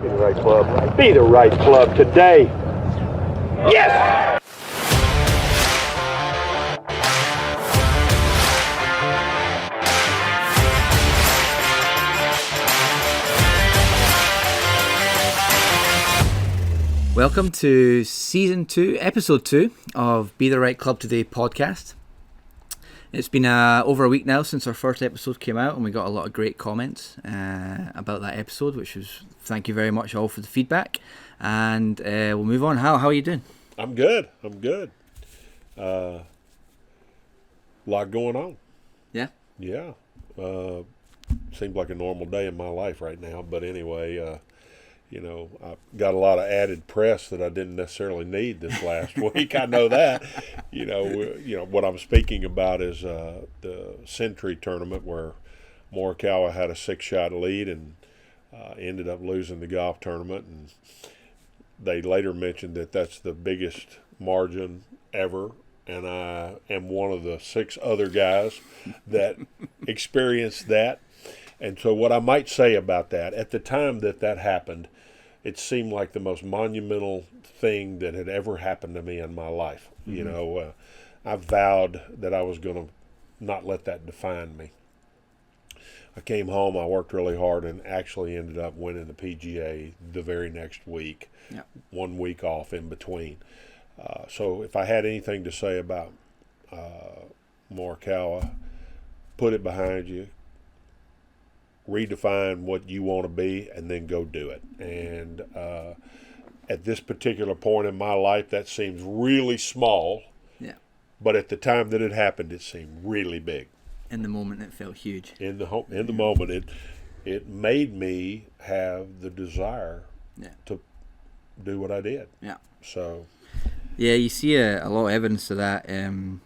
Be the right club. Be the right club today. Yes! Welcome to Season 2, Episode 2 of Be the Right Club Today podcast. It's been over a week now since our first episode came out, and we got a lot of great comments about that episode, which was, thank you very much all for the feedback. And we'll move on. How are you doing? I'm good. Lot going on. Yeah? Yeah. Seems like a normal day in my life right now. But anyway, I've got a lot of added press that I didn't necessarily need this last week. I know that. What I'm speaking about is the Century tournament where Morikawa had a 6-shot lead and ended up losing the golf tournament. And they later mentioned that that's the biggest margin ever. And I am one of the 6 other guys that experienced that. And so what I might say about that, at the time that happened, it seemed like the most monumental thing that had ever happened to me in my life. Mm-hmm. I vowed that I was going to not let that define me. I came home, I worked really hard, and actually ended up winning the PGA the very next week, 1 week off in between. So if I had anything to say about Morikawa, put it behind you. Redefine what you want to be and then go do it. And at this particular point in my life, that seems really small. Yeah. But at the time that it happened, it seemed really big. In the moment, it felt huge. In the moment, it made me have the desire to do what I did. Yeah. So. Yeah, you see a lot of evidence of that,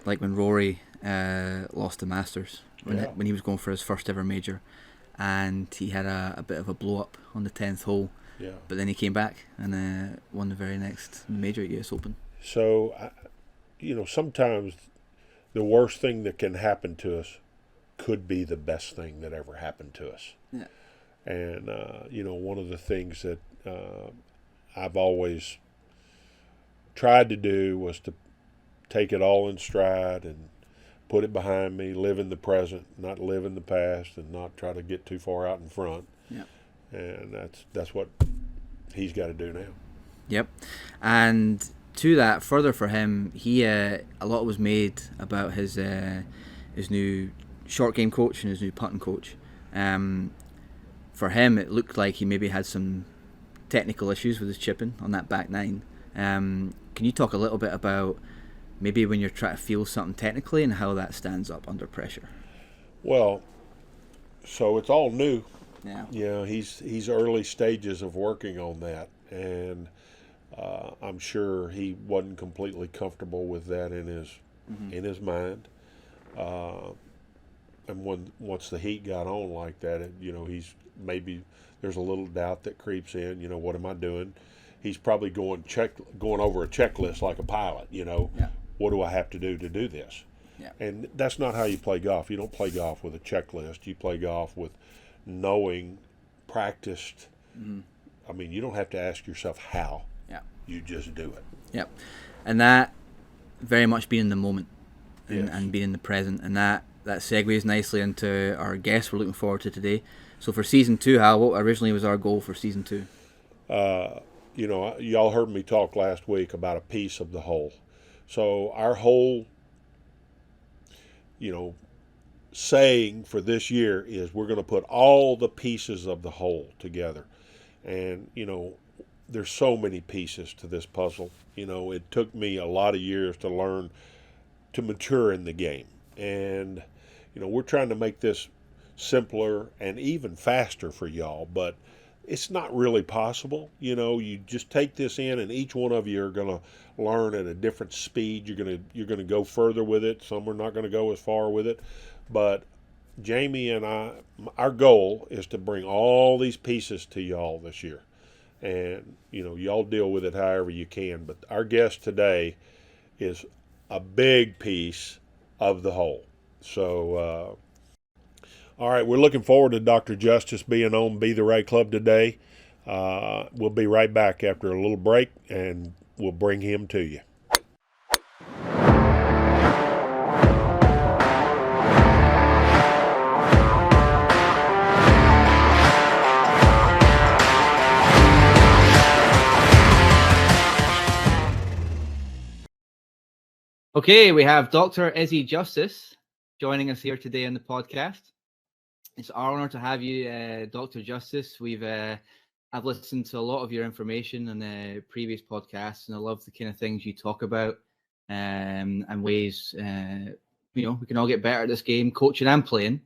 like when Rory lost the Masters, when he was going for his first ever major. And he had a bit of a blow up on the 10th hole, but then he came back and won the very next major at US Open. So, sometimes the worst thing that can happen to us could be the best thing that ever happened to us. Yeah. And, one of the things that I've always tried to do was to take it all in stride and put it behind me, live in the present, not live in the past, and not try to get too far out in front. Yeah. And that's what he's got to do now. Yep. And to that, further for him, a lot was made about his new short game coach and his new putting coach. For him, it looked like he maybe had some technical issues with his chipping on that back nine. Can you talk a little bit about maybe when you're trying to feel something technically and how that stands up under pressure? Well, so it's all new. Yeah. He's early stages of working on that, and I'm sure he wasn't completely comfortable with that in his mind. And once the heat got on like that, he's maybe there's a little doubt that creeps in. What am I doing? He's probably going over a checklist like a pilot. Yeah. What do I have to do this? Yeah. And that's not how you play golf. You don't play golf with a checklist. You play golf with knowing, practiced. Mm-hmm. I mean, you don't have to ask yourself how. Yeah. You just do it. Yep. And that very much being in the moment and being in the present. And that segues nicely into our guest we're looking forward to today. So for Season 2, Hal, what originally was our goal for Season 2? Y'all heard me talk last week about a piece of the whole. So our whole, saying for this year is we're going to put all the pieces of the whole together. And, there's so many pieces to this puzzle. It took me a lot of years to learn to mature in the game. And, we're trying to make this simpler and even faster for y'all, but it's not really possible. You just take this in, and each one of you are going to learn at a different speed. You're going to go further with it. Some are not going to go as far with it. But Jamie and I, our goal is to bring all these pieces to y'all this year. And, y'all deal with it however you can. But our guest today is a big piece of the whole. So, all right, we're looking forward to Dr. Justice being on Be the Right Club today. We'll be right back after a little break, and we'll bring him to you. Okay, we have Dr. Izzy Justice joining us here today on the podcast. It's our honor to have you, Dr. Justice. I've listened to a lot of your information on the previous podcasts, and I love the kind of things you talk about and ways we can all get better at this game, coaching and playing.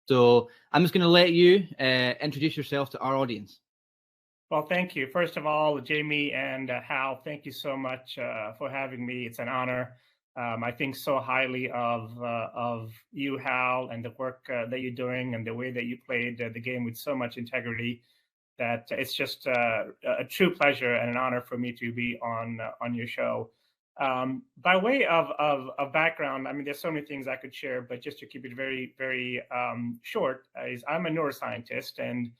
So I'm just going to let you introduce yourself to our audience. Well, thank you. First of all, Jamie and Hal, thank you so much for having me. It's an honor. I think so highly of you, Hal, and the work that you're doing and the way that you played the game with so much integrity that it's just a true pleasure and an honor for me to be on your show. By way of background, I mean, there's so many things I could share, but just to keep it very, very short, I'm a neuroscientist, and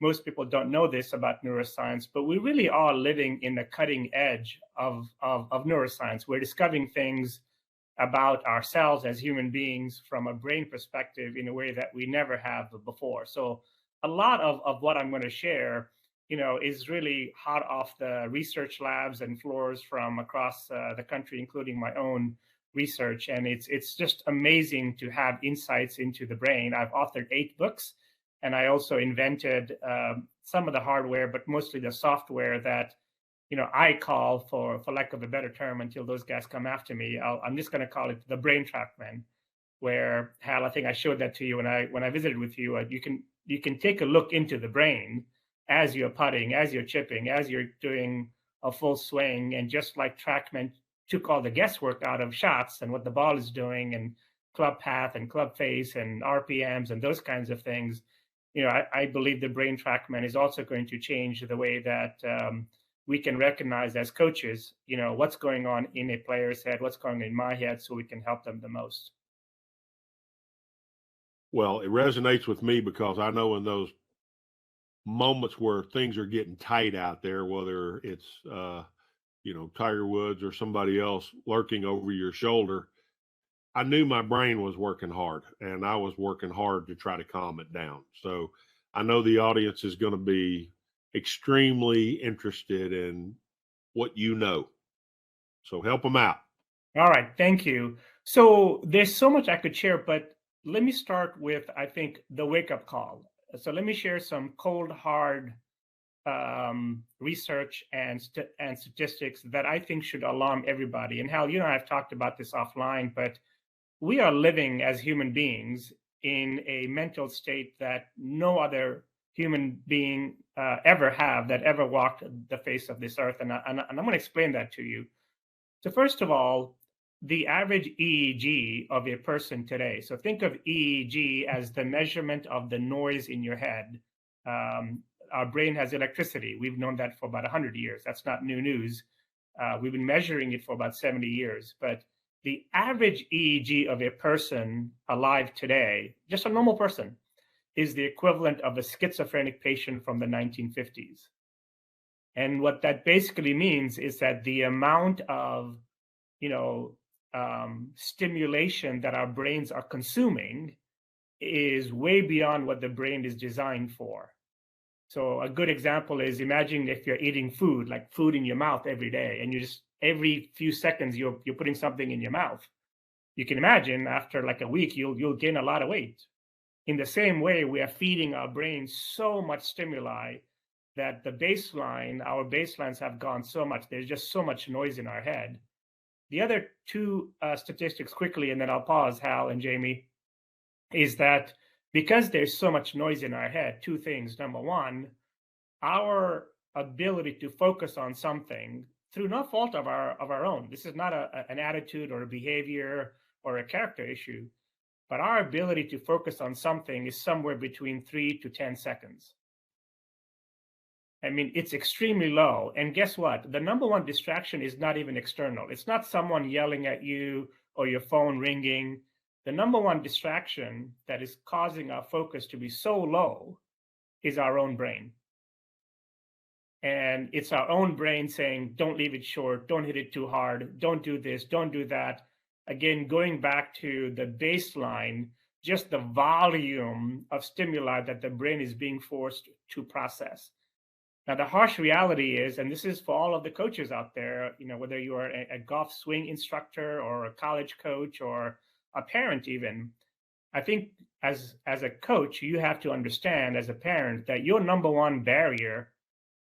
most people don't know this about neuroscience, but we really are living in the cutting edge of neuroscience. We're discovering things about ourselves as human beings from a brain perspective in a way that we never have before. So a lot of what I'm going to share, is really hot off the research labs and floors from across the country, including my own research. And it's just amazing to have insights into the brain. I've authored 8 books. And I also invented some of the hardware, but mostly the software that, I call, for lack of a better term, until those guys come after me, I'm just going to call it the brain TrackMan, where, Hal, I think I showed that to you when I visited with you. You can take a look into the brain as you're putting, as you're chipping, as you're doing a full swing, and just like TrackMan took all the guesswork out of shots and what the ball is doing and club path and club face and RPMs and those kinds of things. I believe the brain TrackMan is also going to change the way that we can recognize as coaches, what's going on in a player's head, what's going on in my head, so we can help them the most. Well, it resonates with me because I know in those moments where things are getting tight out there, whether it's, Tiger Woods or somebody else lurking over your shoulder, I knew my brain was working hard, and I was working hard to try to calm it down. So I know the audience is going to be extremely interested in what you know. So help them out. All right. Thank you. So there's so much I could share, but let me start with, I think, the wake-up call. So let me share some cold, hard research and statistics that I think should alarm everybody. And Hal, I've talked about this offline, but we are living as human beings in a mental state that no other human being ever have, that ever walked the face of this earth. And I'm going to explain that to you. So first of all, the average EEG of a person today. So think of EEG as the measurement of the noise in your head. Our brain has electricity. We've known that for about 100 years. That's not new news. We've been measuring it for about 70 years. But the average EEG of a person alive today, just a normal person, is the equivalent of a schizophrenic patient from the 1950s. And what that basically means is that the amount of, stimulation that our brains are consuming is way beyond what the brain is designed for. So a good example is, imagine if you're eating food, like food in your mouth every day, and you just every few seconds you're putting something in your mouth. You can imagine after like a week you'll gain a lot of weight. In the same way, we are feeding our brains so much stimuli that our baselines have gone so much. There's just so much noise in our head. The other 2 statistics quickly, and then I'll pause, Hal and Jamie, is that because there's so much noise in our head, 2 things. Number one, our ability to focus on something through no fault of our own. This is not an attitude or a behavior or a character issue, but our ability to focus on something is somewhere between 3 to 10 seconds. I mean, it's extremely low. And guess what? The number one distraction is not even external. It's not someone yelling at you or your phone ringing. The number one distraction that is causing our focus to be so low is our own brain. And it's our own brain saying, don't leave it short, don't hit it too hard, don't do this, don't do that. Again, going back to the baseline, just the volume of stimuli that the brain is being forced to process. Now, the harsh reality is, and this is for all of the coaches out there, whether you are a golf swing instructor or a college coach or a parent even, I think as a coach, you have to understand as a parent that your number one barrier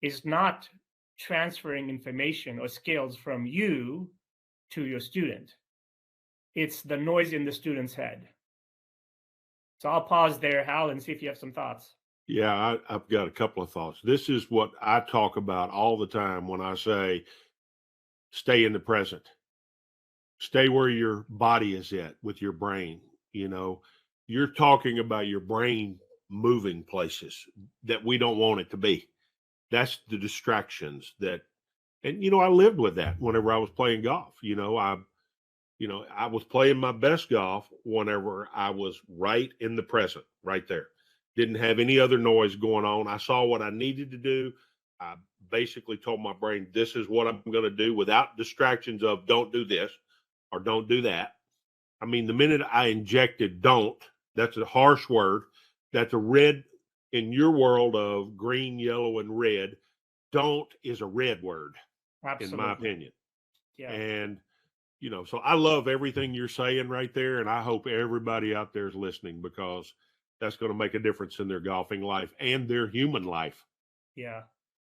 is not transferring information or skills from you to your student. It's the noise in the student's head. So I'll pause there, Hal, and see if you have some thoughts. Yeah, I've got a couple of thoughts. This is what I talk about all the time when I say stay in the present. Stay where your body is at with your brain. You're talking about your brain moving places that we don't want it to be. That's the distractions and I lived with that whenever I was playing golf. I was playing my best golf whenever I was right in the present, right there. Didn't have any other noise going on. I saw what I needed to do. I basically told my brain, this is what I'm going to do without distractions of don't do this or don't do that. I mean, the minute I injected don't, that's a harsh word. That's a red in your world of green, yellow, and red. Don't is a red word, Absolutely. in my opinion. Yeah. And, so I love everything you're saying right there. And I hope everybody out there is listening because that's going to make a difference in their golfing life and their human life. Yeah.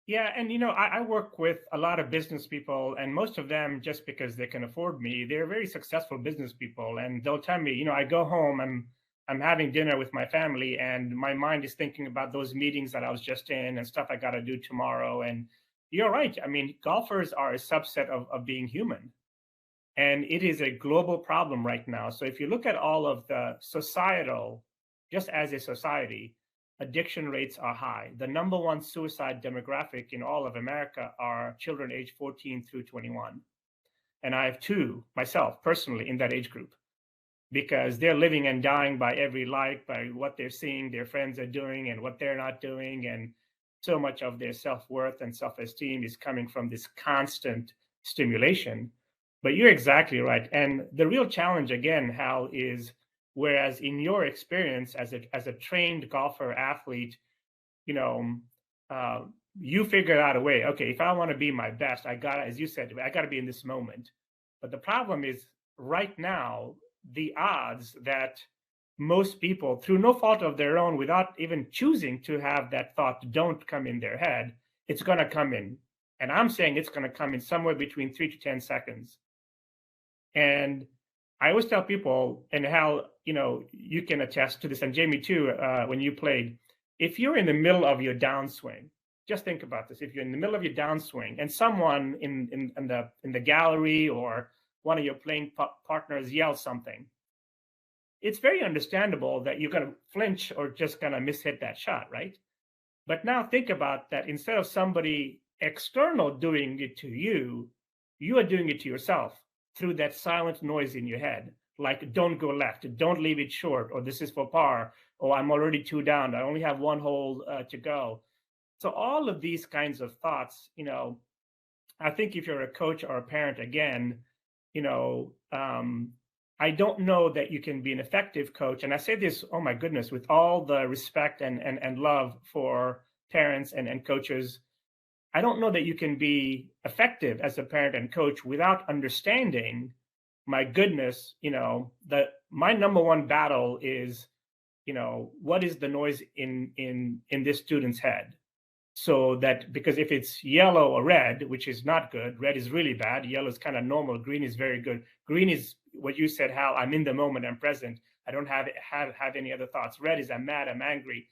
Yeah. And, I work with a lot of business people, and most of them, just because they can afford me, they're very successful business people. And they'll tell me, I go home, I'm having dinner with my family, and my mind is thinking about those meetings that I was just in and stuff I got to do tomorrow. And you're right. I mean, golfers are a subset of being human. And it is a global problem right now. So if you look at all of the societal, just as a society, addiction rates are high. The number one suicide demographic in all of America are children aged 14 through 21. And I have two myself personally in that age group, because they're living and dying by every like, by what they're seeing their friends are doing and what they're not doing. And so much of their self-worth and self-esteem is coming from this constant stimulation. But you're exactly right. And the real challenge, again, Hal, is whereas in your experience as a trained golfer athlete, you figured out a way. Okay, if I want to be my best, as you said, I got to be in this moment. But the problem is right now, the odds that most people, through no fault of their own, without even choosing to have that thought don't come in their head, it's going to come in. And I'm saying it's going to come in somewhere between 3 to 10 seconds. And I always tell people, and Hal, you can attest to this, and Jamie too, when you played, if you're in the middle of your downswing, just think about this. If you're in the middle of your downswing and someone in the gallery or one of your playing partners yells something, it's very understandable that you're going to flinch or just going to mishit that shot, right? But now think about that. Instead of somebody external doing it to you, you are doing it to yourself through that silent noise in your head, like don't go left, don't leave it short, or this is for par, or I'm already 2 down, I only have 1 hole to go. So all of these kinds of thoughts, I think if you're a coach or a parent, again, I don't know that you can be an effective coach. And I say this, oh my goodness, with all the respect and love for parents and coaches, I don't know that you can be effective as a parent and coach without understanding, my goodness, my number one battle is, what is the noise in this student's head? So that, because if it's yellow or red, which is not good, red is really bad, yellow is kind of normal, green is very good. Green is what you said, Hal, I'm in the moment, I'm present, I don't have any other thoughts. Red is I'm mad, I'm angry.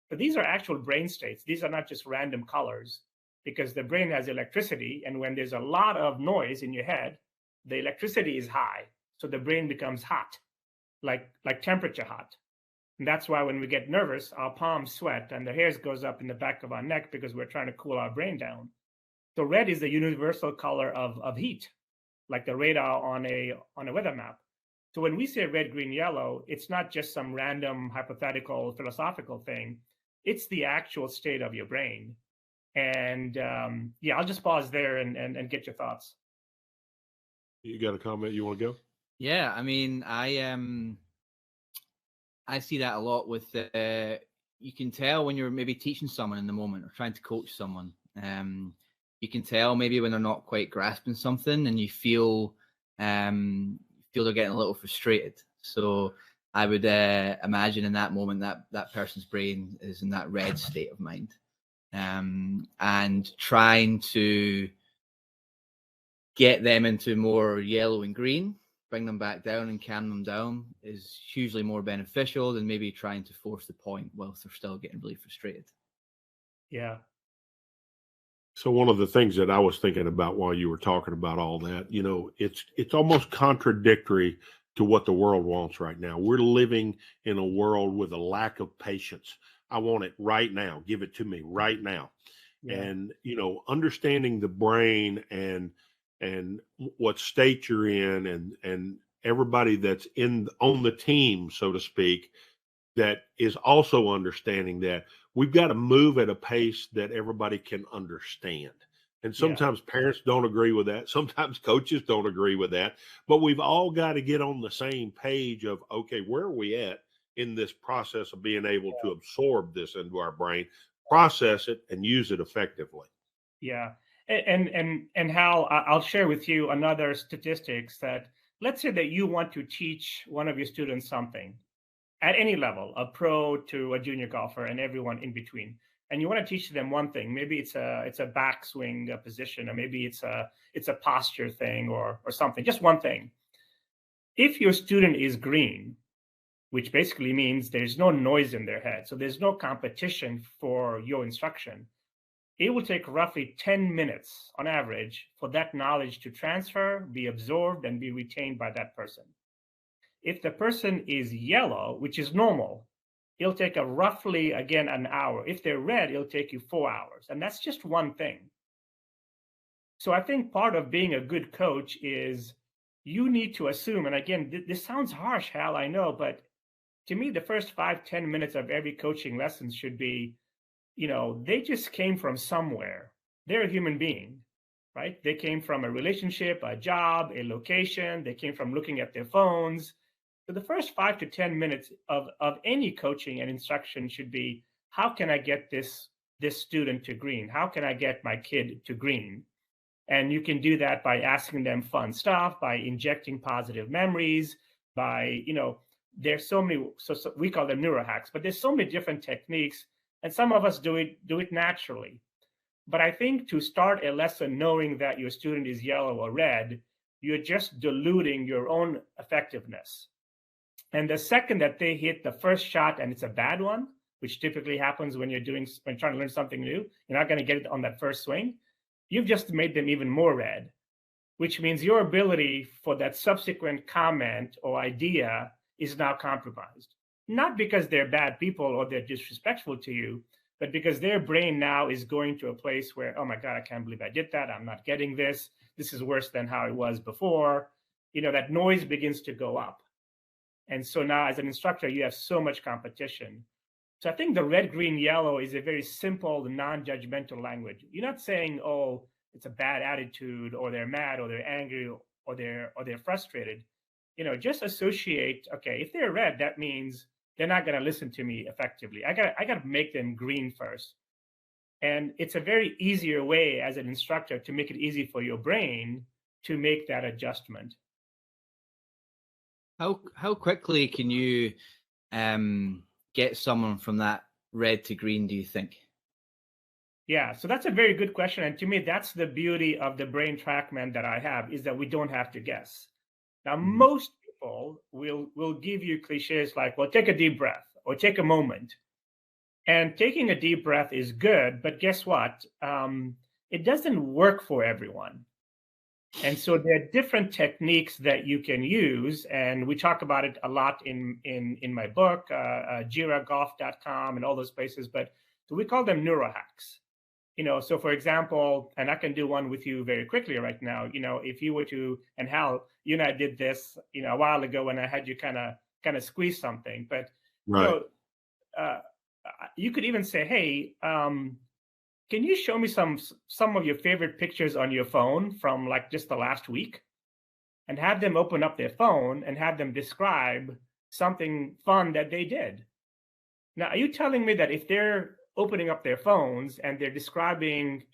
But these are actual brain states. These are not just random colors, because the brain has electricity, and when there's a lot of noise in your head, the electricity is high, so the brain becomes hot, like temperature hot. And that's why when we get nervous, our palms sweat and the hairs goes up in the back of our neck, because we're trying to cool our brain down. So red is the universal color of heat, like the radar on a weather map. So when we say red, green, yellow, it's not just some random hypothetical philosophical thing. It's the actual state of your brain. And yeah, I'll just pause there and get your thoughts. You got a comment you want to go? Yeah, I mean, I see that a lot with you can tell when you're maybe teaching someone in the moment or trying to coach someone. You can tell maybe when they're not quite grasping something, and you feel they're getting a little frustrated. So I would imagine in that moment that person's brain is in that red state of mind, and trying to get them into more yellow and green, bring them back down and calm them down is hugely more beneficial than maybe trying to force the point whilst they're still getting really frustrated. Yeah. So one of the things that I was thinking about while you were talking about all that, it's almost contradictory to what the world wants right now. We're living in a world with a lack of patience. I want it right now. Give it to me right now. Yeah. And understanding the brain and what state you're in, and everybody that's on the team, so to speak, that is also understanding that we've got to move at a pace that everybody can understand. And sometimes parents don't agree with that. Sometimes coaches don't agree with that. But we've all got to get on the same page of, okay, where are we at in this process of being able to absorb this into our brain, process it, and use it effectively? Yeah. And Hal, I'll share with you another statistics that, let's say that you want to teach one of your students something at any level, a pro to a junior golfer and everyone in between. And you want to teach them one thing. Maybe it's a backswing position, or maybe it's a posture thing or something, just one thing. If your student is green, which basically means there's no noise in their head, so there's no competition for your instruction, it will take roughly 10 minutes on average for that knowledge to transfer, be absorbed, and be retained by that person. If the person is yellow, which is normal, it'll take roughly, again, an hour. If they're red, it'll take you 4 hours. And that's just one thing. So I think part of being a good coach is you need to assume, and again, this sounds harsh, Hal, I know, but to me, the first 5-10 minutes of every coaching lesson should be, they just came from somewhere. They're a human being, right? They came from a relationship, a job, a location. They came from looking at their phones. So the first 5 to 10 minutes of any coaching and instruction should be, how can I get this student to green? How can I get my kid to green? And you can do that by asking them fun stuff, by injecting positive memories, by, there's so many, so we call them neuro hacks, but there's so many different techniques, and some of us do it naturally. But I think to start a lesson knowing that your student is yellow or red, you're just diluting your own effectiveness. And the second that they hit the first shot and it's a bad one, which typically happens when trying to learn something new, you're not going to get it on that first swing. You've just made them even more red, which means your ability for that subsequent comment or idea is now compromised. Not because they're bad people or they're disrespectful to you, but because their brain now is going to a place where, oh my God, I can't believe I did that. I'm not getting this. This is worse than how it was before. That noise begins to go up. And so now as an instructor, you have so much competition. So I think the red, green, yellow is a very simple, non-judgmental language. You're not saying, oh, it's a bad attitude, or they're mad, or they're angry, or they're frustrated. Just associate, okay, if they're red, that means they're not going to listen to me effectively. I got to make them green first. And it's a very easier way as an instructor to make it easy for your brain to make that adjustment. How quickly can you get someone from that red to green, do you think? Yeah, so that's a very good question. And to me, that's the beauty of the brain TrackMan that I have, is that we don't have to guess. Now, most people will give you cliches like, well, take a deep breath or take a moment. And taking a deep breath is good, but guess what? It doesn't work for everyone. And so there are different techniques that you can use, and we talk about it a lot in my book, jiragolf.com and all those places, but so we call them neuro hacks. So for example, and I can do one with you very quickly right now, if you were to, and Hal, you and I did this, a while ago when I had you kind of squeeze something, but right. You could even say, hey, can you show me some of your favorite pictures on your phone from like just the last week? And have them open up their phone and have them describe something fun that they did. Now, are you telling me that if they're opening up their phones and they're describing,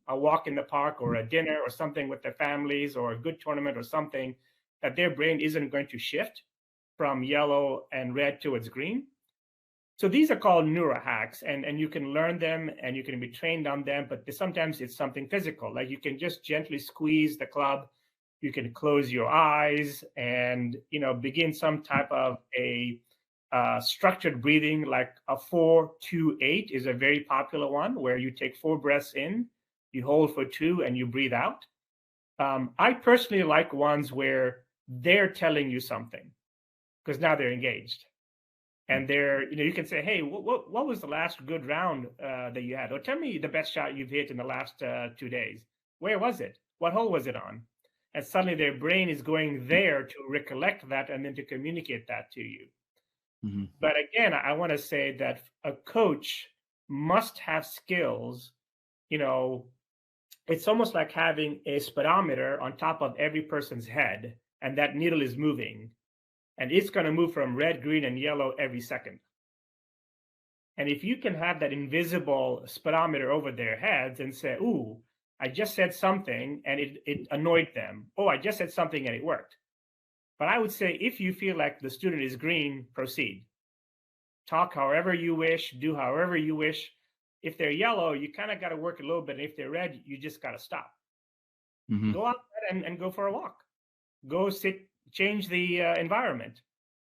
a walk in the park or a dinner or something with their families or a good tournament or something, that their brain isn't going to shift from yellow and red towards green? So these are called neuro hacks, and you can learn them and you can be trained on them, but sometimes it's something physical. Like you can just gently squeeze the club. You can close your eyes and begin some type of a structured breathing, like a 4-2-8 is a very popular one, where you take 4 breaths in, you hold for 2, and you breathe out. I personally like ones where they're telling you something, because now they're engaged, and you can say, hey, what was the last good round that you had? Or tell me the best shot you've hit in the last 2 days. Where was it? What hole was it on? And suddenly their brain is going there to recollect that and then to communicate that to you. Mm-hmm. But again, I want to say that a coach must have skills. It's almost like having a speedometer on top of every person's head, and that needle is moving, and it's going to move from red, green, and yellow every second. And if you can have that invisible speedometer over their heads and say, ooh, I just said something and it annoyed them. Oh, I just said something and it worked. But I would say, if you feel like the student is green, proceed. Talk however you wish, do however you wish. If they're yellow, you kind of got to work a little bit. If they're red, you just got to stop. Mm-hmm. Go out and go for a walk. Go sit, change the environment.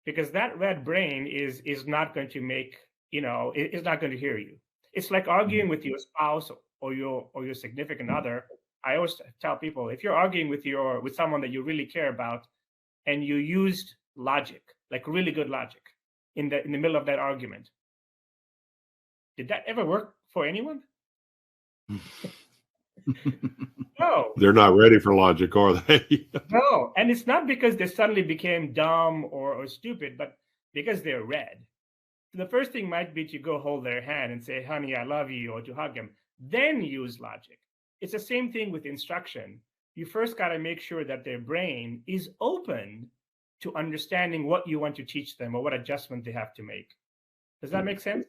Because that red brain is not going to make, it's not going to hear you. It's like arguing with your spouse or your significant other. I always tell people, if you're arguing with someone that you really care about, and you used logic, like really good logic, in the middle of that argument, did that ever work for anyone? No. They're not ready for logic, are they? No, and it's not because they suddenly became dumb or stupid, but because they're red. The first thing might be to go hold their hand and say, honey, I love you, or to hug them. Then use logic. It's the same thing with instruction. You first got to make sure that their brain is open to understanding what you want to teach them or what adjustment they have to make. Does that make sense?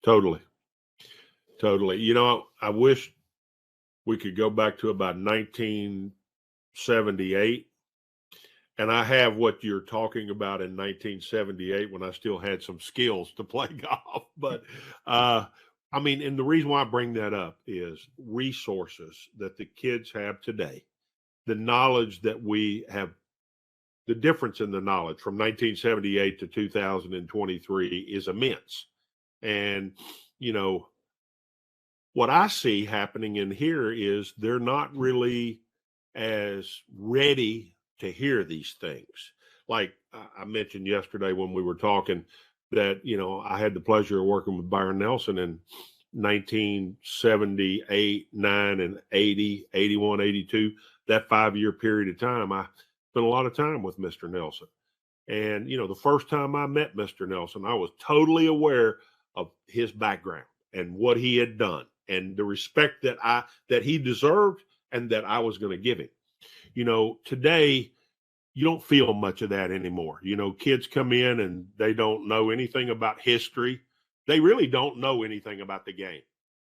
Totally. I wish we could go back to about 1978. And I have what you're talking about in 1978 when I still had some skills to play golf. But and the reason why I bring that up is resources that the kids have today, the knowledge that we have, the difference in the knowledge from 1978 to 2023 is immense. And, what I see happening in here is they're not really as ready to hear these things. Like I mentioned yesterday when we were talking that, I had the pleasure of working with Byron Nelson in 1978, 9, and 80, 81, 82, that 5-year period of time. I spent a lot of time with Mr. Nelson. And, the first time I met Mr. Nelson, I was totally aware of his background and what he had done and the respect that he deserved and that I was going to give him. Today, you don't feel much of that anymore. Kids come in and they don't know anything about history. They really don't know anything about the game.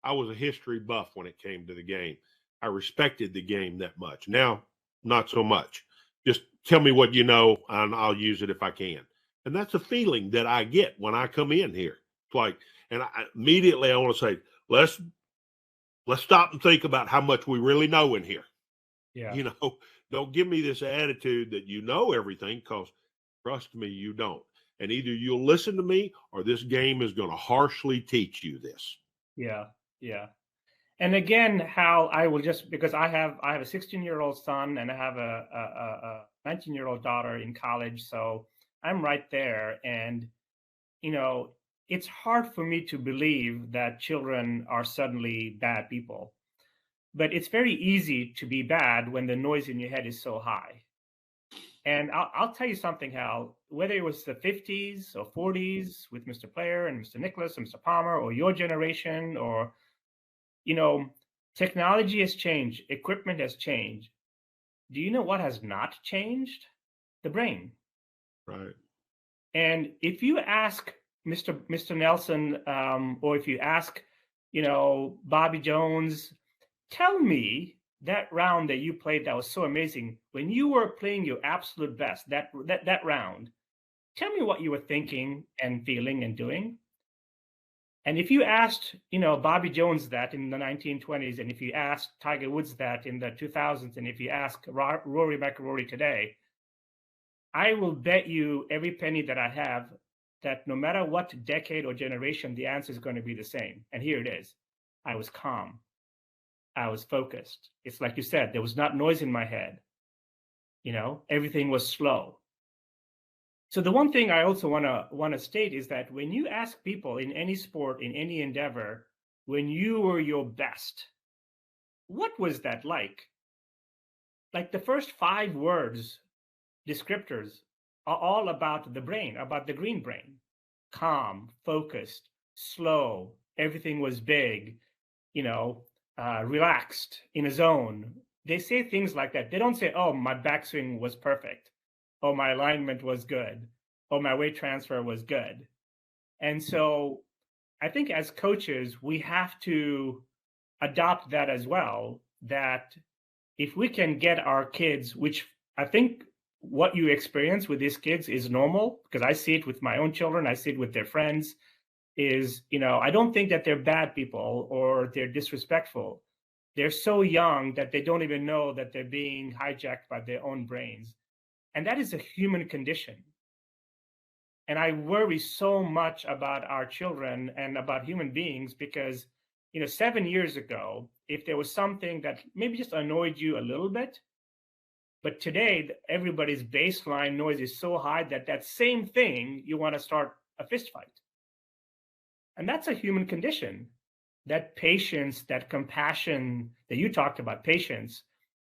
I was a history buff when it came to the game. I respected the game that much. Now, not so much. Just tell me what you know and I'll use it if I can. And that's a feeling that I get when I come in here. It's like, and immediately I want to say, let's stop and think about how much we really know in here. Yeah. Don't give me this attitude that you know everything, because trust me, you don't. And either you'll listen to me or this game is going to harshly teach you this. Yeah. And again, Hal, I will because I have a 16-year-old son and I have a 19-year-old daughter in college. So I'm right there. And, it's hard for me to believe that children are suddenly bad people. But it's very easy to be bad when the noise in your head is so high. And I'll tell you something, Hal, whether it was the 50s or 40s with Mr. Player and Mr. Nicholas and Mr. Palmer, or your generation, or technology has changed, equipment has changed. Do you know what has not changed? The brain. Right. And if you ask Mr. Nelson, or if you ask, Bobby Jones, tell me that round that you played that was so amazing when you were playing your absolute best, that round. Tell me what you were thinking and feeling and doing. And if you asked, Bobby Jones that in the 1920s, and if you asked Tiger Woods that in the 2000s, and if you ask Rory McIlroy today, I will bet you every penny that I have that no matter what decade or generation, the answer is going to be the same. And here it is. I was calm. I was focused. It's like you said, there was not noise in my head. Everything was slow. So the one thing I also want to state is that when you ask people in any sport, in any endeavor, when you were your best, what was that like? Like the first 5 words, descriptors, are all about the brain, about the green brain. Calm, focused, slow, everything was big, relaxed, in a zone. They say things like that. They don't say, oh, my backswing was perfect. Oh, my alignment was good. Oh, my weight transfer was good. And so I think as coaches, we have to adopt that as well, that if we can get our kids, which I think what you experience with these kids is normal, because I see it with my own children, I see it with their friends, is, I don't think that they're bad people or they're disrespectful. They're so young that they don't even know that they're being hijacked by their own brains. And that is a human condition. And I worry so much about our children and about human beings because, 7 years ago, if there was something that maybe just annoyed you a little bit, but today everybody's baseline noise is so high that same thing, you want to start a fist fight. And that's a human condition. That patience, that compassion that you talked about, patience,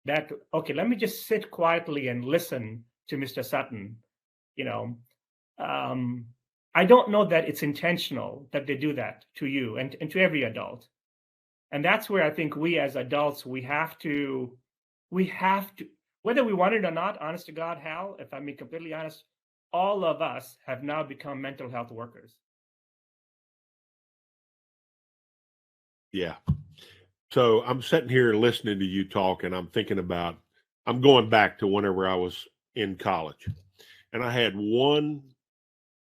that, okay, let me just sit quietly and listen to Mr. Sutton. I don't know that it's intentional that they do that to you and to every adult. And that's where I think we as adults, we have to, whether we want it or not, honest to God, Hal, if I'm being completely honest, all of us have now become mental health workers. Yeah. So I'm sitting here listening to you talk, and I'm thinking about, I'm going back to whenever I was in college, and I had one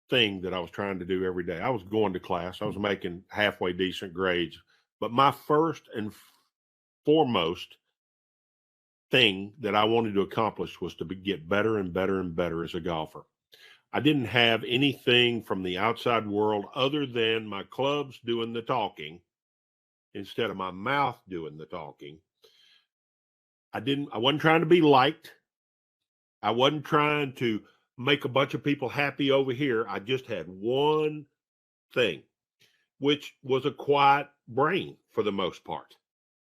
thing that I was trying to do every day. I was going to class. I was making halfway decent grades, but my first and foremost thing that I wanted to accomplish was to get better and better and better as a golfer. I didn't have anything from the outside world other than my clubs doing the talking instead of my mouth doing the talking. I wasn't trying to be liked. I wasn't trying to make a bunch of people happy over here. I just had one thing, which was a quiet brain for the most part.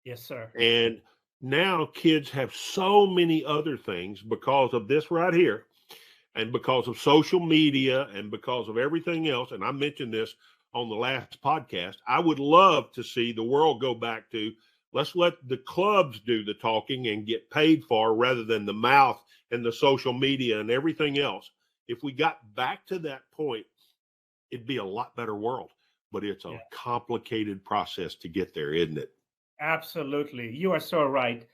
Yes, sir. And now kids have so many other things because of this right here, and because of social media and because of everything else. And I mentioned this on the last podcast. I would love to see the world go back to, let's let the clubs do the talking and get paid for rather than the mouth and the social media and everything else. If we got back to that point, it'd be a lot better world. But it's a complicated process to get there, isn't it? Absolutely. You are so right.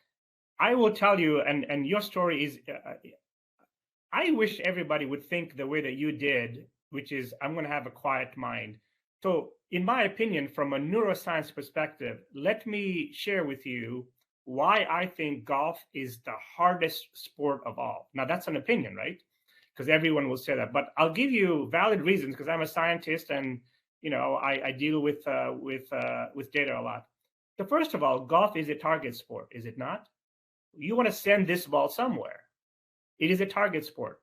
I will tell you, and your story is, I wish everybody would think the way that you did, which is, I'm going to have a quiet mind. So in my opinion, from a neuroscience perspective, let me share with you why I think golf is the hardest sport of all. Now, that's an opinion, right? Because everyone will say that. But I'll give you valid reasons because I'm a scientist and, I deal with data a lot. So first of all, golf is a target sport, is it not? You want to send this ball somewhere. It is a target sport.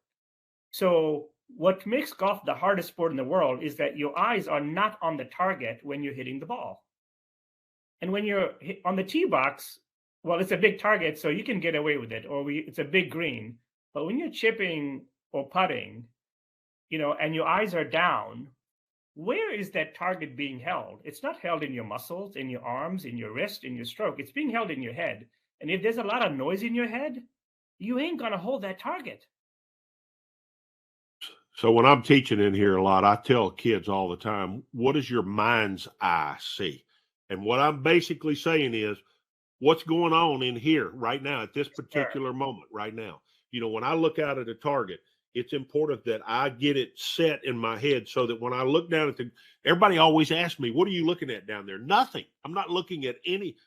So what makes golf the hardest sport in the world is that your eyes are not on the target when you're hitting the ball. And when you're on the tee box, well, it's a big target, so you can get away with it, or it's a big green. But when you're chipping or putting, and your eyes are down, where is that target being held? It's not held in your muscles, in your arms, in your wrist, in your stroke. It's being held in your head. And if there's a lot of noise in your head, you ain't going to hold that target. So when I'm teaching in here a lot, I tell kids all the time, what does your mind's eye see? And what I'm basically saying is, what's going on in here right now at this particular moment right now? When I look out at a target, it's important that I get it set in my head so that when I look down at everybody always asks me, what are you looking at down there? Nothing. I'm not looking at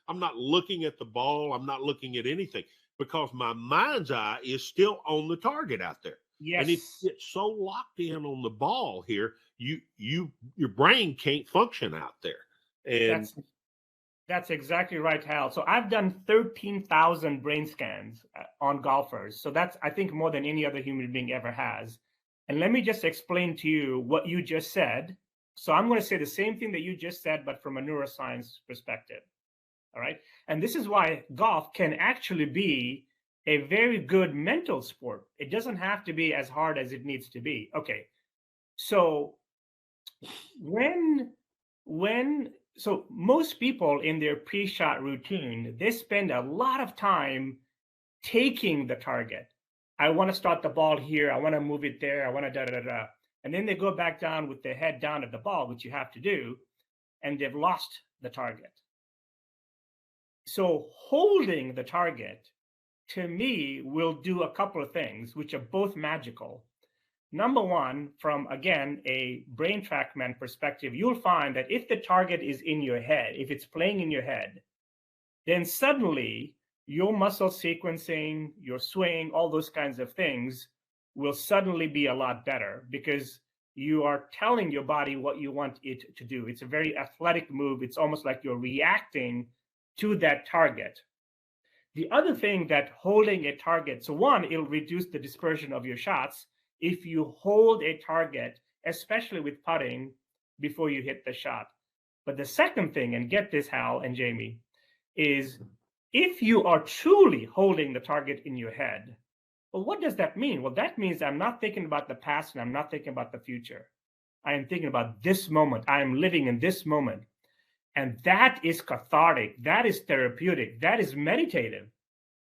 I'm not looking at the ball. I'm not looking at anything because my mind's eye is still on the target out there. Yes. And if you get so locked in on the ball here, your brain can't function out there. And that's exactly right, Hal. So I've done 13,000 brain scans on golfers. So that's, I think, more than any other human being ever has. And let me just explain to you what you just said. So I'm going to say the same thing that you just said, but from a neuroscience perspective. All right. And this is why golf can actually be a very good mental sport. It doesn't have to be as hard as it needs to be. Okay. So so most people in their pre-shot routine, they spend a lot of time taking the target. I want to start the ball here. I want to move it there. I want to da-da-da-da. And then they go back down with their head down at the ball, which you have to do, and they've lost the target. So holding the target, to me, will do a couple of things, which are both magical. Number one, from, again, a brain TrackMan perspective, you'll find that if the target is in your head, if it's playing in your head, then suddenly your muscle sequencing, your swing, all those kinds of things will suddenly be a lot better because you are telling your body what you want it to do. It's a very athletic move. It's almost like you're reacting to that target. The other thing that holding a target, so one, it'll reduce the dispersion of your shots if you hold a target, especially with putting, before you hit the shot. But the second thing, and get this, Hal and Jamie, is if you are truly holding the target in your head, well, what does that mean? Well, that means I'm not thinking about the past and I'm not thinking about the future. I am thinking about this moment. I am living in this moment. And that is cathartic. That is therapeutic. That is meditative.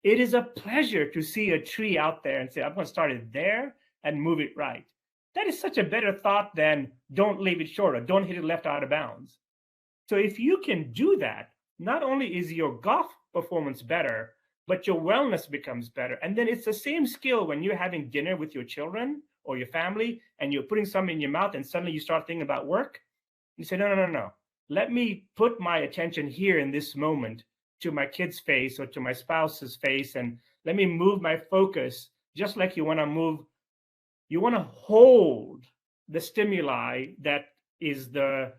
It is a pleasure to see a tree out there and say, I'm going to start it there and move it right. That is such a better thought than don't leave it short or don't hit it left out of bounds. So if you can do that, not only is your golf performance better, but your wellness becomes better. And then it's the same skill when you're having dinner with your children or your family and you're putting something in your mouth and suddenly you start thinking about work. You say, no. Let me put my attention here in this moment to my kid's face or to my spouse's face, and let me move my focus just like you want to hold the stimuli that is the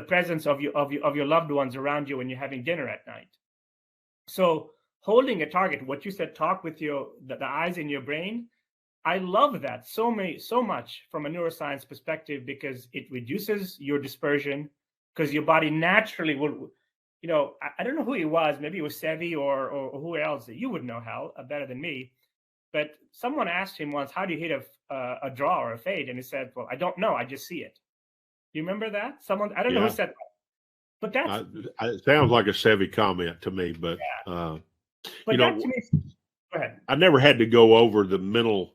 presence of your loved ones around you when you're having dinner at night. So holding a target, what you said, talk with the eyes in your brain. I love that so much from a neuroscience perspective because it reduces your dispersion. Because your body naturally will, I don't know who he was. Maybe it was Sevi or who else. You would know, Hal, better than me. But someone asked him once, how do you hit a draw or a fade? And he said, well, I don't know. I just see it. You remember that? I don't know who said that. But that's... it sounds like a Sevi comment to me. But, but that to me... Go ahead. I never had to go over the mental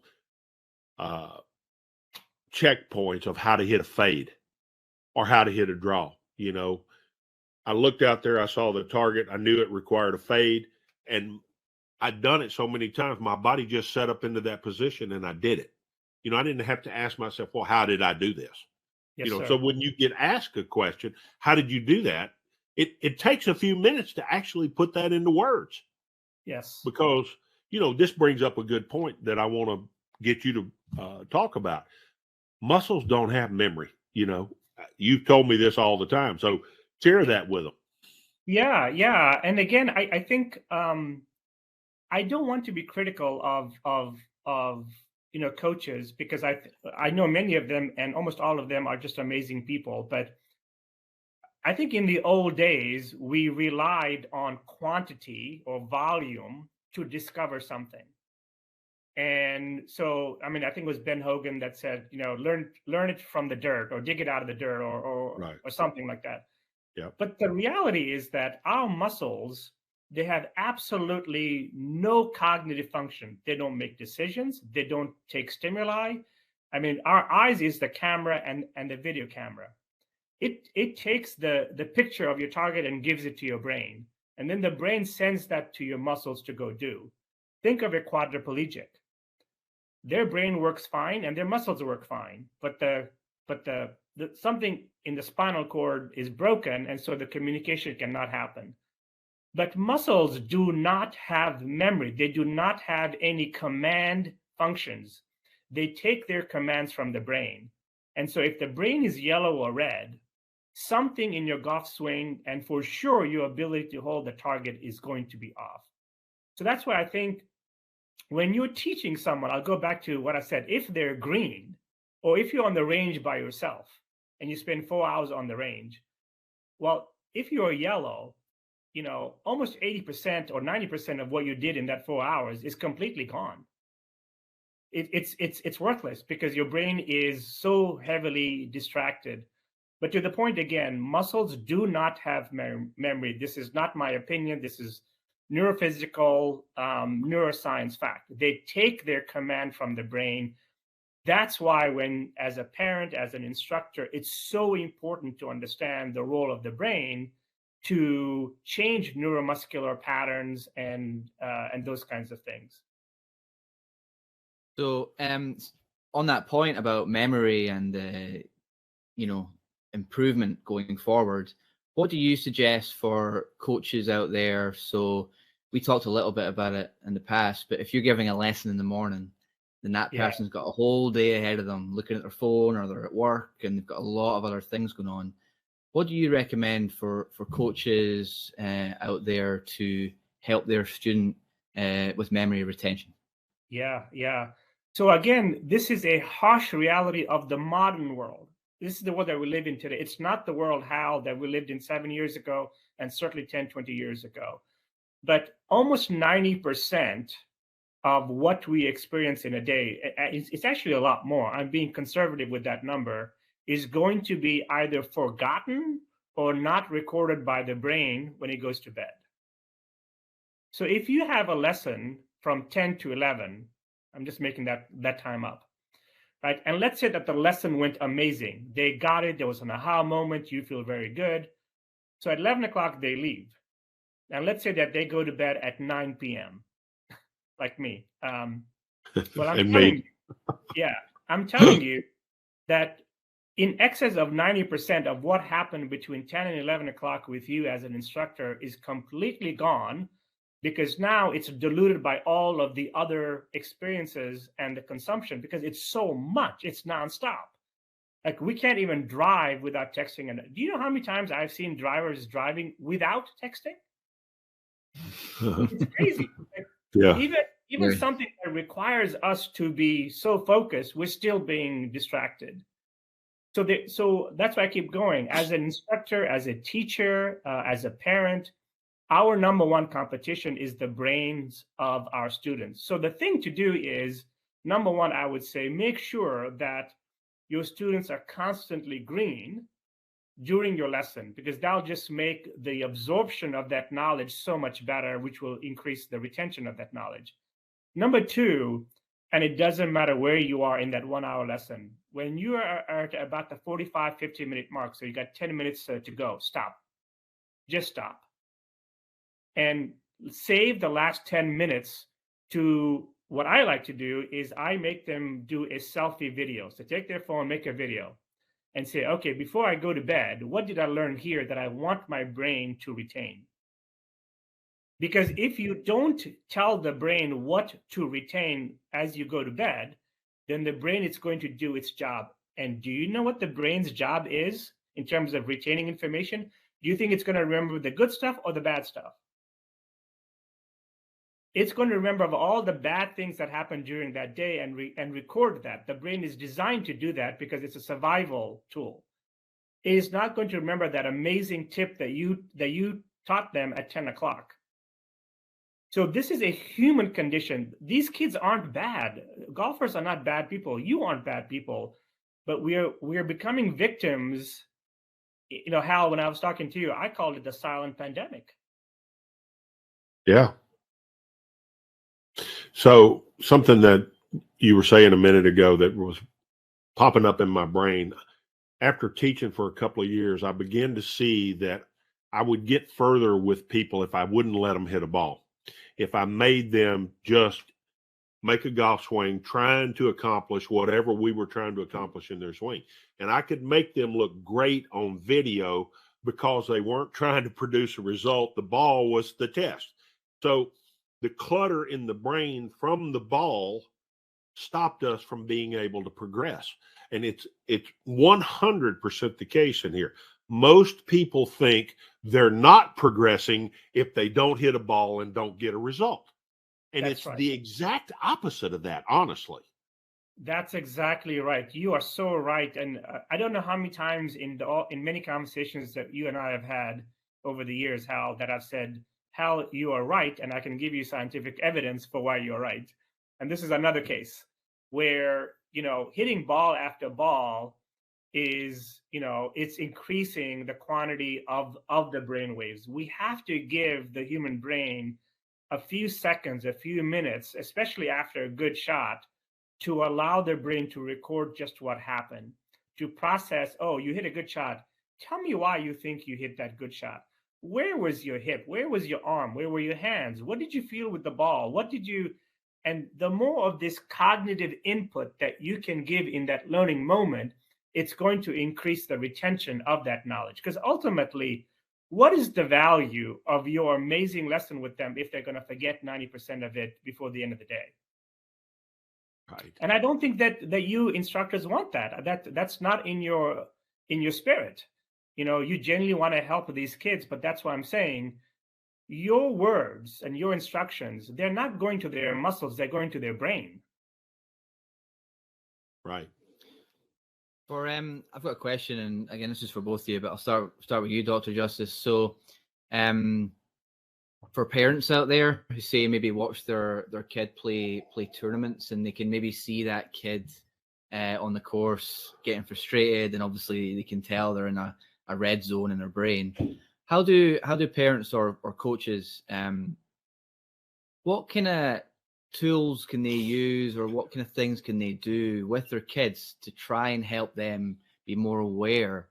checkpoints of how to hit a fade or how to hit a draw. I looked out there, I saw the target, I knew it required a fade, and I'd done it so many times, my body just set up into that position and I did it. I didn't have to ask myself, well, how did I do this? Yes, sir. So when you get asked a question, how did you do that? It takes a few minutes to actually put that into words. Yes. Because, this brings up a good point that I want to get you to talk about. Muscles don't have memory, You've told me this all the time. So share that with them. Yeah. And again, I think I don't want to be critical of coaches because I know many of them and almost all of them are just amazing people. But I think in the old days, we relied on quantity or volume to discover something. And so, I mean, I think it was Ben Hogan that said, learn it from the dirt, or dig it out of the dirt, Right. or something like that. Yeah. But the reality is that our muscles, they have absolutely no cognitive function. They don't make decisions. They don't take stimuli. I mean, our eyes is the camera and the video camera. It takes the picture of your target and gives it to your brain. And then the brain sends that to your muscles to go do. Think of a quadriplegic. Their brain works fine and their muscles work fine, but the something in the spinal cord is broken, and so the communication cannot happen. But muscles do not have memory. They do not have any command functions. They take their commands from the brain. And so if the brain is yellow or red, something in your golf swing, and for sure your ability to hold the target, is going to be off. So that's why I think when you're teaching someone, I'll go back to what I said, if they're green, or if you're on the range by yourself and you spend 4 hours on the range, well, if you're yellow, almost 80% or 90% of what you did in that 4 hours is completely gone. It's worthless because your brain is so heavily distracted. But to the point again, muscles do not have memory. This is not my opinion. This is neurophysical, neuroscience fact. They take their command from the brain. That's why when, as a parent, as an instructor, it's so important to understand the role of the brain to change neuromuscular patterns and those kinds of things. So, on that point about memory and improvement going forward, what do you suggest for coaches out there? So we talked a little bit about it in the past, but if you're giving a lesson in the morning, then that person's got a whole day ahead of them looking at their phone, or they're at work and they've got a lot of other things going on. What do you recommend for coaches out there to help their student with memory retention? Yeah. So again, this is a harsh reality of the modern world. This is the world that we live in today. It's not the world, Hal, that we lived in 7 years ago, and certainly 10, 20 years ago. But almost 90% of what we experience in a day, it's actually a lot more, I'm being conservative with that number, is going to be either forgotten or not recorded by the brain when it goes to bed. So if you have a lesson from 10 to 11, I'm just making that time up, right? And let's say that the lesson went amazing. They got it. There was an aha moment. You feel very good. So at 11 o'clock, they leave. And let's say that they go to bed at 9 p.m., like me. Well, I'm telling you that in excess of 90% of what happened between 10 and 11 o'clock with you as an instructor is completely gone, because now it's diluted by all of the other experiences and the consumption, because it's so much, it's nonstop. Like, we can't even drive without texting. And do you know how many times I've seen drivers driving without texting? It's crazy. Yeah. Even something that requires us to be so focused, we're still being distracted. So that's why I keep going. As an instructor, as a teacher, as a parent, our number one competition is the brains of our students. So the thing to do is, number one, I would say, make sure that your students are constantly green during your lesson, because that'll just make the absorption of that knowledge so much better, which will increase the retention of that knowledge. Number two, and it doesn't matter where you are in that 1 hour lesson, when you are at about the 45, 50-minute mark, so you got 10 minutes to go, stop. Just stop. And save the last 10 minutes to, what I like to do is I make them do a selfie video. So take their phone, make a video, and say, okay, before I go to bed, what did I learn here that I want my brain to retain? Because if you don't tell the brain what to retain as you go to bed, then the brain is going to do its job. And do you know what the brain's job is in terms of retaining information? Do you think it's going to remember the good stuff or the bad stuff? It's going to remember all the bad things that happened during that day and record that. The brain is designed to do that because it's a survival tool. It is not going to remember that amazing tip that you taught them at 10 o'clock. So this is a human condition. These kids aren't bad. Golfers are not bad people. You aren't bad people, but we're becoming victims. You know, Hal, when I was talking to you, I called it the silent pandemic. Yeah. So something that you were saying a minute ago that was popping up in my brain, after teaching for a couple of years, I began to see that I would get further with people if I wouldn't let them hit a ball. If I made them just make a golf swing, trying to accomplish whatever we were trying to accomplish in their swing. And I could make them look great on video because they weren't trying to produce a result. The ball was the test. So the clutter in the brain from the ball stopped us from being able to progress. And it's 100% the case in here. Most people think they're not progressing if they don't hit a ball and don't get a result. And That's it's right. the exact opposite of that, honestly. That's exactly right. You are so right. And I don't know how many times in many conversations that you and I have had over the years, Hal, that I've said, Hal, you are right, and I can give you scientific evidence for why you're right. And this is another case where, you know, hitting ball after ball is, you know, it's increasing the quantity of the brain waves. We have to give the human brain a few seconds, a few minutes, especially after a good shot, to allow their brain to record just what happened, to process, oh, you hit a good shot. Tell me why you think you hit that good shot. Where was your hip? Where was your arm? Where were your hands? What did you feel with the ball? What did you, and the more of this cognitive input that you can give in that learning moment, it's going to increase the retention of that knowledge. Because ultimately, what is the value of your amazing lesson with them if they're going to forget 90% of it before the end of the day? Right. And I don't think that you instructors want that. That's not in your spirit. You know, you genuinely want to help these kids, but that's why I'm saying your words and your instructions, they're not going to their muscles, they're going to their brain. Right. For I've got a question, and again, this is for both of you, but I'll start with you, Dr. Justice. So, for parents out there who say maybe watch their kid play tournaments, and they can maybe see that kid on the course getting frustrated, and obviously they can tell they're in a red zone in their brain. How do parents or coaches, what kind of tools can they use, or what kind of things can they do with their kids to try and help them be more aware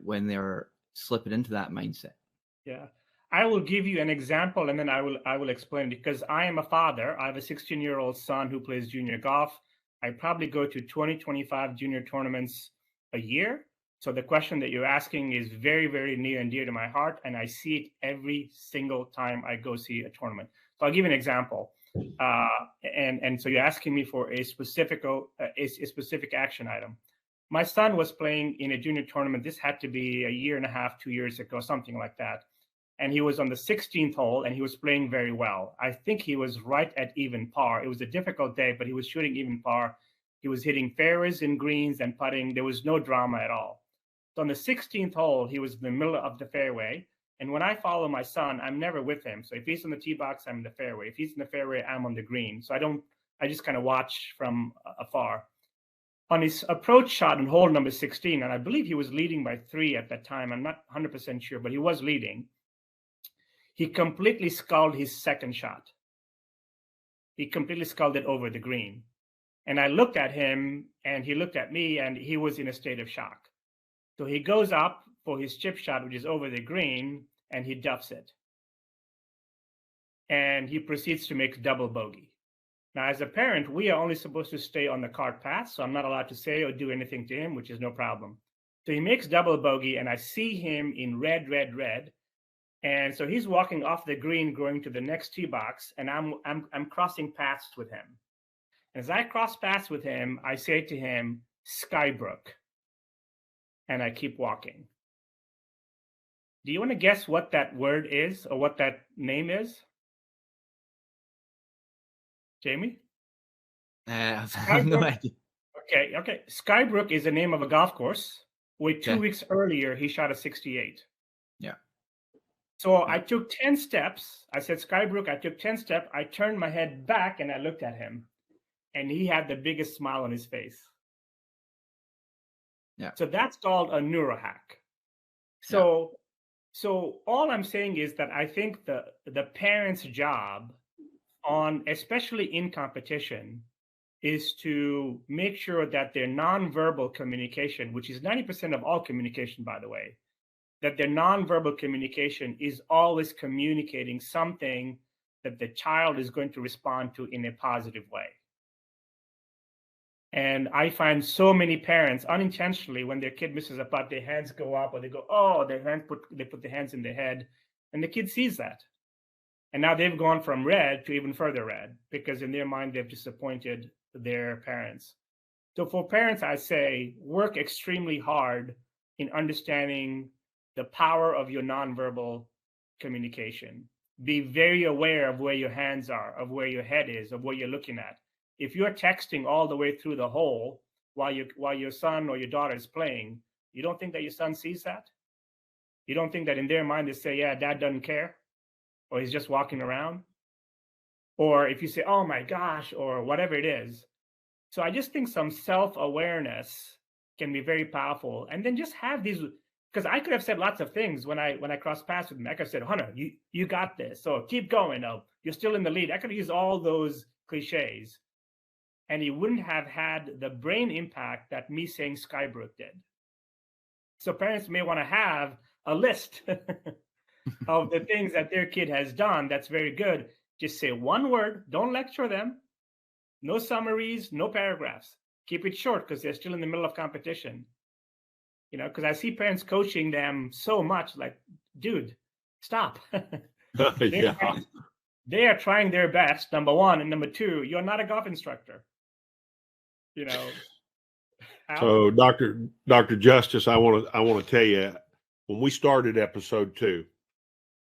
when they're slipping into that mindset? Yeah. I will give you an example, and then I will explain, because I am a father. I have a 16-year-old son who plays junior golf. I probably go to 20-25 junior tournaments a year. So the question that you're asking is very, very near and dear to my heart, and I see it every single time I go see a tournament. So I'll give you an example. And so you're asking me for a specific action item. My son was playing in a junior tournament. This had to be a year and a half, 2 years ago, something like that. And he was on the 16th hole, and he was playing very well. I think he was right at even par. It was a difficult day, but he was shooting even par. He was hitting fairways and greens and putting. There was no drama at all. So on the 16th hole, he was in the middle of the fairway. And when I follow my son, I'm never with him. So if he's in the tee box, I'm in the fairway. If he's in the fairway, I'm on the green. So I just kind of watch from afar. On his approach shot in hole number 16, and I believe he was leading by 3 at that time. I'm not 100% sure, but he was leading. He completely sculled his second shot. He completely sculled it over the green. And I looked at him, and he looked at me, and he was in a state of shock. So he goes up for his chip shot, which is over the green, and he duffs it. And he proceeds to make double bogey. Now, as a parent, we are only supposed to stay on the cart path, so I'm not allowed to say or do anything to him, which is no problem. So he makes double bogey, and I see him in red, red, red. And so he's walking off the green, going to the next tee box, and I'm crossing paths with him. And as I cross paths with him, I say to him, Skybrook. And I keep walking. Do you want to guess what that word is, or what that name is? Jamie? I have no idea. Okay. Skybrook is the name of a golf course where 2 weeks earlier he shot a 68. Yeah. So I took 10 steps. I said, Skybrook, I took 10 steps. I turned my head back and I looked at him, and he had the biggest smile on his face. Yeah. So that's called a neuro hack. So all I'm saying is that I think the parent's job especially in competition, is to make sure that their nonverbal communication, which is 90% of all communication, by the way, that their nonverbal communication is always communicating something that the child is going to respond to in a positive way. And I find so many parents unintentionally, when their kid misses a putt, their hands go up, or they go, oh, they put their hands in their head, and the kid sees that. And now they've gone from red to even further red, because in their mind, they've disappointed their parents. So for parents, I say, work extremely hard in understanding the power of your nonverbal communication. Be very aware of where your hands are, of where your head is, of what you're looking at. If you're texting all the way through the hole while your son or your daughter is playing, you don't think that your son sees that? You don't think that in their mind they say, yeah, dad doesn't care, or he's just walking around? Or if you say, oh my gosh, or whatever it is. So I just think some self-awareness can be very powerful. And then just have these, because I could have said lots of things when I crossed paths with him. I could have said, Hunter, you got this. So keep going. You're still in the lead. I could have used all those cliches, and he wouldn't have had the brain impact that me saying Skybrook did. So parents may want to have a list of the things that their kid has done that's very good. Just say one word. Don't lecture them. No summaries, no paragraphs. Keep it short, because they're still in the middle of competition. Because I see parents coaching them so much, like, dude, stop. They are trying their best, number one, and number two, you're not a golf instructor. So, Dr. Justice, I want to tell you, when we started episode 2,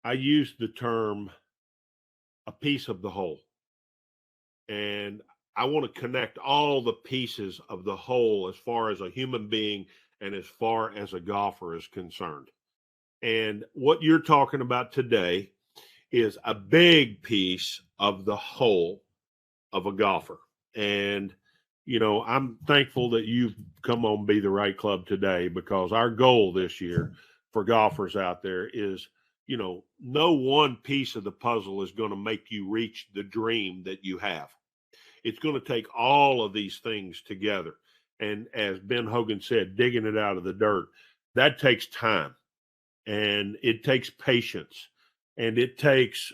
I used the term a piece of the whole, and I want to connect all the pieces of the whole as far as a human being and as far as a golfer is concerned. And what you're talking about today is a big piece of the whole of a golfer. And, I'm thankful that you've come on Be the Right Club today, because our goal this year for golfers out there is, no one piece of the puzzle is going to make you reach the dream that you have. It's going to take all of these things together. And as Ben Hogan said, digging it out of the dirt, that takes time, and it takes patience, and it takes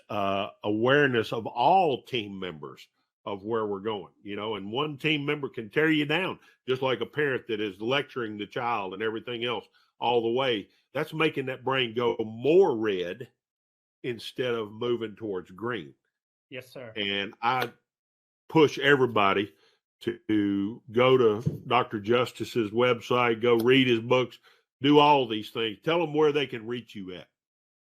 awareness of all team members of where we're going, and one team member can tear you down, just like a parent that is lecturing the child and everything else all the way. That's making that brain go more red instead of moving towards green. Yes, sir. And I push everybody to go to Dr. Justice's website, go read his books, do all these things. Tell them where they can reach you at.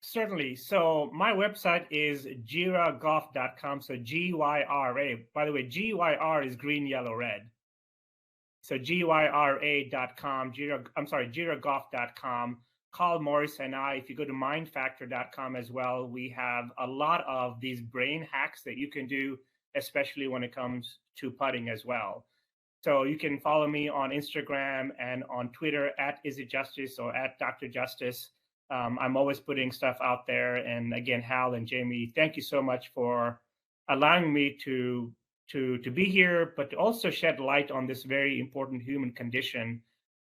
Certainly. So my website is gyragolf.com. So GYRA. By the way, GYR is green, yellow, red. So GYRA.com. Gyragolf.com. Call Maurice and I. If you go to mindfactor.com as well, we have a lot of these brain hacks that you can do, especially when it comes to putting as well. So you can follow me on Instagram and on Twitter at Izzy Justice or at Dr. Justice. I'm always putting stuff out there. And again, Hal and Jamie, thank you so much for allowing me to be here, but to also shed light on this very important human condition.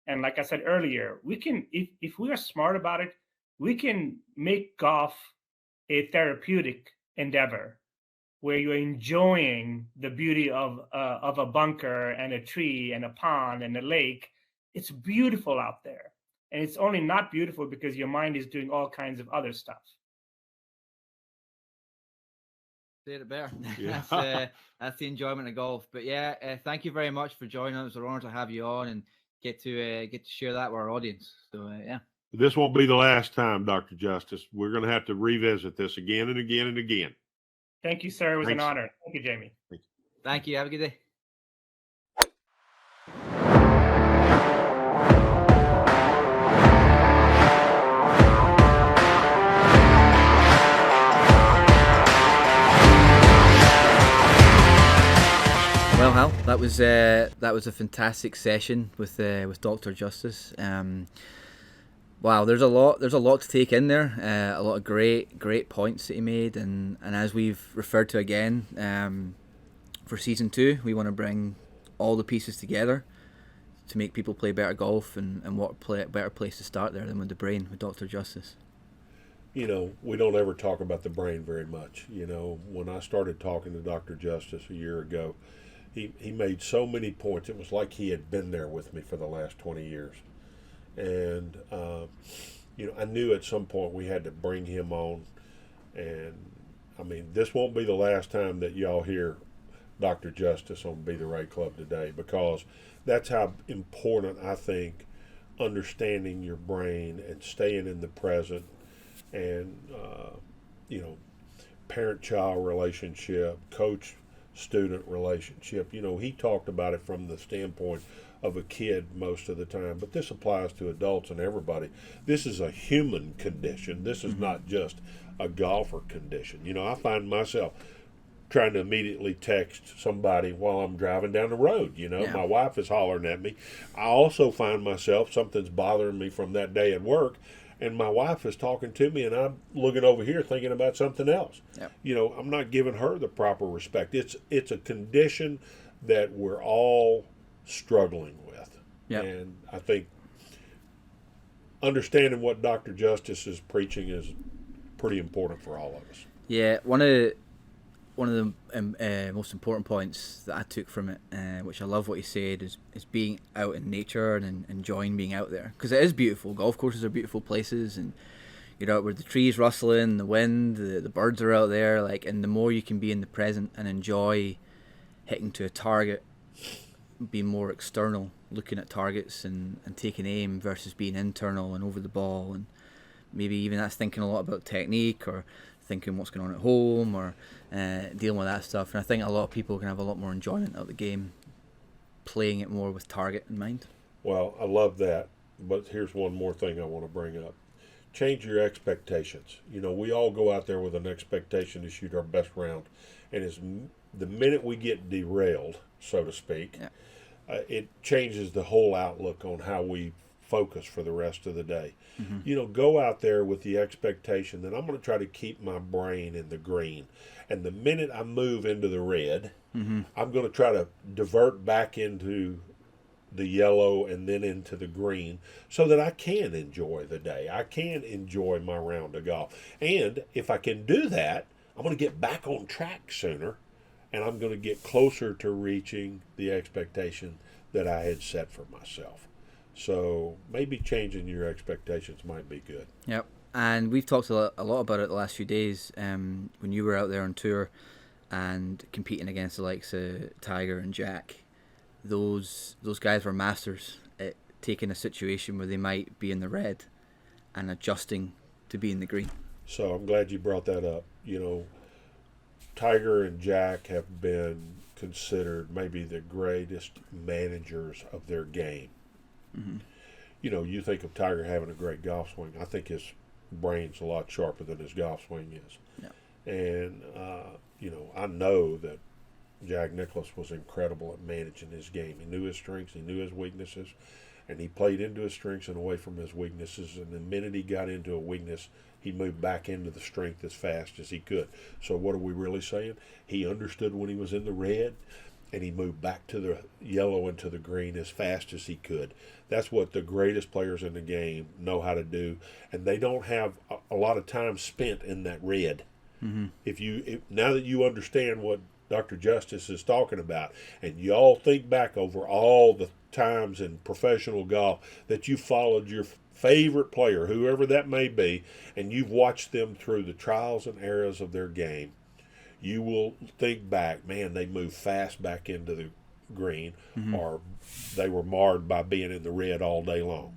And like I said earlier, we can, if we are smart about it, we can make golf a therapeutic endeavor where you're enjoying the beauty of a bunker and a tree and a pond and a lake. It's beautiful out there. And it's only not beautiful because your mind is doing all kinds of other stuff. Say it better. Yeah. That's the enjoyment of golf. But yeah, thank you very much for joining us. It's an honor to have you on and get to share that with our audience. So yeah. This won't be the last time, Dr. Justice. We're going to have to revisit this again and again and again. Thank you, sir. It was an honor. Thank you, Jamie. Thank you. Have a good day. Well, Hal, that was a fantastic session with Dr. Justice. Wow, there's a lot to take in there. A lot of great points that he made, and as we've referred to again, for season 2, we want to bring all the pieces together to make people play better golf, and what better place to start there than with the brain, with Dr. Justice. You know, we don't ever talk about the brain very much. You know, when I started talking to Dr. Justice a year ago, he made so many points. It was like he had been there with me for the last 20 years. And, you know, I knew at some point we had to bring him on. And, I mean, this won't be the last time that y'all hear Dr. Justice on Be the Right Club today, because that's how important I think understanding your brain and staying in the present and, you know, parent-child relationship, coach-student relationship. You know, he talked about it from the standpoint of a kid most of the time, but this applies to adults and everybody. This is a human condition. This is not just a golfer condition. You know, I find myself trying to immediately text somebody while I'm driving down the road. You know, Yeah. My wife is hollering at me. I also find myself, something's bothering me from that day at work, and my wife is talking to me, and I'm looking over here thinking about something else. Yep. You know, I'm not giving her the proper respect. It's a condition that we're all struggling with. Yep. And I think understanding what Dr. Justice is preaching is pretty important for all of us. Yeah, one of the most important points that I took from it, which I love what he said, is being out in nature and enjoying being out there, because it is beautiful. Golf courses are beautiful places, and you're out where the trees rustling, the wind, the birds are out there, like, and the more you can be in the present and enjoy hitting to a target, be more external, looking at targets and taking aim, versus being internal and over the ball, and maybe even that's thinking a lot about technique, or thinking what's going on at home, or dealing with that stuff. And I think a lot of people can have a lot more enjoyment out of the game playing it more with target in mind. Well, I love that, but here's one more thing I want to bring up. Change your expectations. You know, we all go out there with an expectation to shoot our best round, and the minute we get derailed, so to speak, Yeah. It changes the whole outlook on how we focus for the rest of the day. Mm-hmm. You know, go out there with the expectation that I'm going to try to keep my brain in the green, and the minute I move into the red, Mm-hmm. I'm going to try to divert back into the yellow and then into the green, so that I can enjoy the day. I can enjoy my round of golf. And if I can do that, I'm going to get back on track sooner, and I'm going to get closer to reaching the expectation that I had set for myself. So maybe changing your expectations might be good. Yep. And we've talked a lot about it the last few days, when you were out there on tour and competing against the likes of Tiger and Jack. Those guys were masters at taking a situation where they might be in the red and adjusting to be in the green. So I'm glad you brought that up. You know, Tiger and Jack have been considered maybe the greatest managers of their game. Mm-hmm. You know, you think of Tiger having a great golf swing. I think his brain's a lot sharper than his golf swing is. Yeah. And, you know, I know that Jack Nicklaus was incredible at managing his game. He knew his strengths, he knew his weaknesses, and he played into his strengths and away from his weaknesses. And the minute he got into a weakness, he moved back into the strength as fast as he could. So what are we really saying? He understood when he was in the red, and he moved back to the yellow and to the green as fast as he could. That's what the greatest players in the game know how to do, and they don't have a lot of time spent in that red. Mm-hmm. Now that you understand what Dr. Justice is talking about, and you all think back over all the times in professional golf that you followed your favorite player, whoever that may be, and you've watched them through the trials and errors of their game, you will think back, man, they moved fast back into the green, Mm-hmm. or they were marred by being in the red all day long.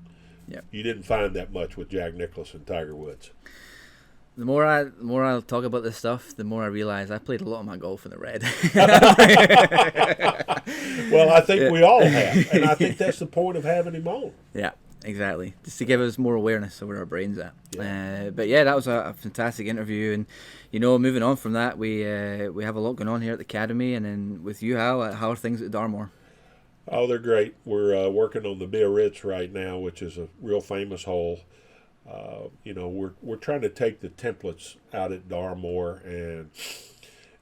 Yep. You didn't find that much with Jack Nicklaus and Tiger Woods. The more I talk about this stuff, the more I realize I played a lot of my golf in the red. Well, I think we all have, and I think that's the point of having him on. Yeah. exactly. Just to give us more awareness of where our brain's at. Yeah. But yeah, that was a fantastic interview, and moving on from that, we have a lot going on here at the Academy, and then with you, Hal, how are things at Dartmoor? Oh, they're great. We're working on the Biarritz right now, which is a real famous hole. We're trying to take the templates out at Dartmoor and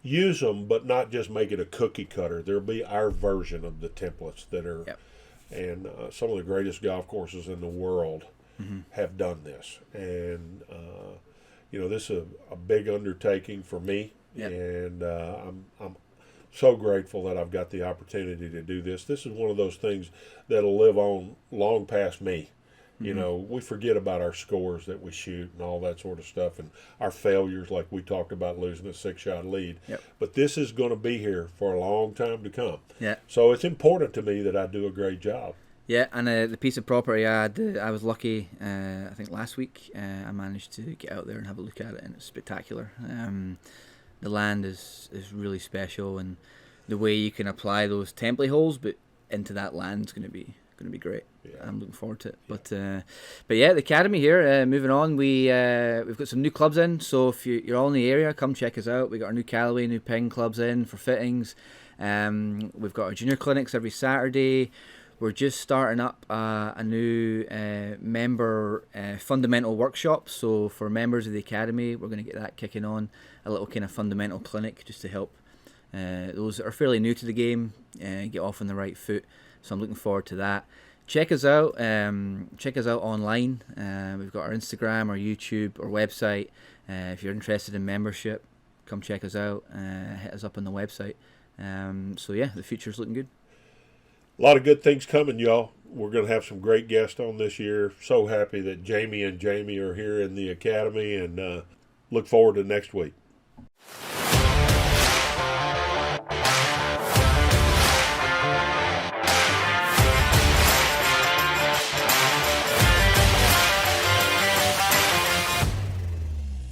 use them, but not just make it a cookie cutter. There'll be our version of the templates that are, and some of the greatest golf courses in the world have done this. And this is a big undertaking for me, and I'm so grateful that I've got the opportunity to do this. This is one of those things that'll live on long past me. We forget about our scores that we shoot and all that sort of stuff, and our failures, like we talked about losing a 6-shot lead. But this is going to be here for a long time to come. So it's important to me that I do a great job. Yeah, and the piece of property I was lucky. I think last week I managed to get out there and have a look at it, and it's spectacular. The land is really special, and the way you can apply those template holes, but into that land is going to be great. I'm looking forward to it. But yeah, the Academy here. Moving on, we've got some new clubs in. So if you're all in the area, come check us out. We got our new Callaway, new Ping clubs in for fittings. We've got our junior clinics every Saturday. We're just starting up a new member fundamental workshop. So for members of the Academy, we're going to get that kicking on. A little kind of fundamental clinic just to help those that are fairly new to the game get off on the right foot. So I'm looking forward to that. Check us out. Check us out online. We've got our Instagram, our YouTube, our website. If you're interested in membership, come check us out. Hit us up on the website. So yeah, the future's looking good. A lot of good things coming, y'all. We're going to have some great guests on this year. So happy that Jamie and Jamie are here in the Academy, and look forward to next week.